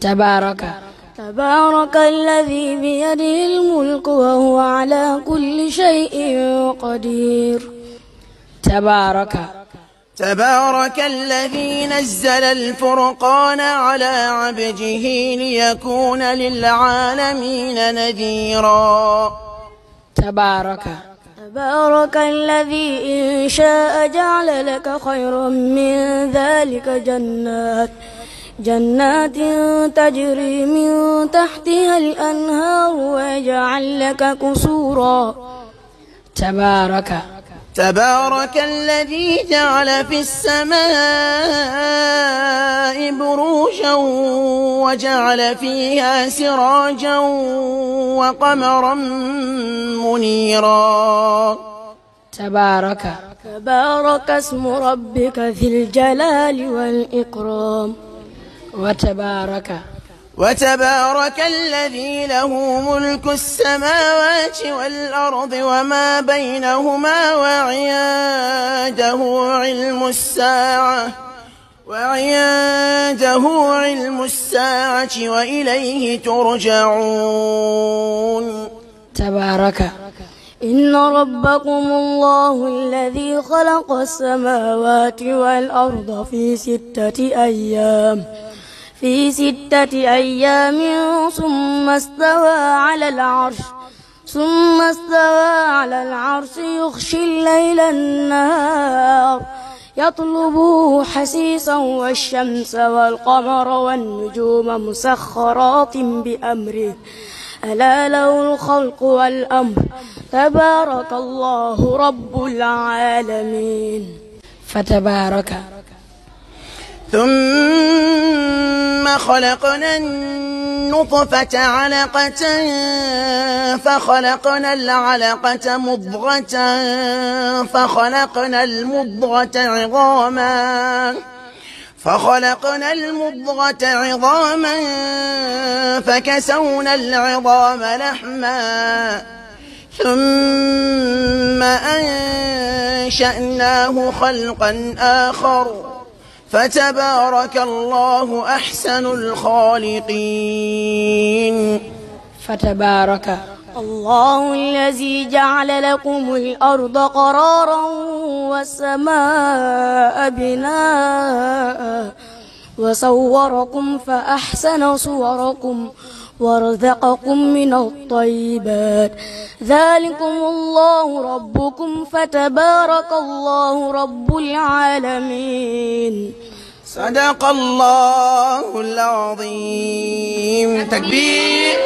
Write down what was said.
تبارك الذي بيده الملك وهو على كل شيء قدير. تبارك الذي نزل الفرقان على عبده ليكون للعالمين نذيرا. تبارك الذي إن شاء جعل لك خيرا من ذلك جنات تجري من تحتها الأنهار ويجعل لك قصورا. تبارك الذي جعل في السماء بروجا وجعل فيها سراجا وقمرا منيرا. تبارك اسم ربك ذي الجلال والإكرام. وتبارك الذي له ملك السماوات والأرض وما بينهما وعنده علم الساعة وإليه ترجعون. إن ربكم الله الذي خلق السماوات والأرض في 6 أيام ثم استوى على العرش يغشي الليل النهار يطلبه حثيثا والشمس والقمر والنجوم مسخرات بأمره ألا له الخلق والأمر تبارك الله رب العالمين. ثم خلقنا النطفة علقة فخلقنا العلقة مضغة فخلقنا المضغة عظاما فكسونا العظام لحما ثم أنشأناه خلقا آخر فتبارك الله أحسن الخالقين. الله الذي جعل لكم الأرض قرارا والسماء بناء وصوركم فأحسن صوركم ورزقكم من الطيبات ذلكم الله ربكم فتبارك الله رب العالمين. صدق الله العظيم. تكبير.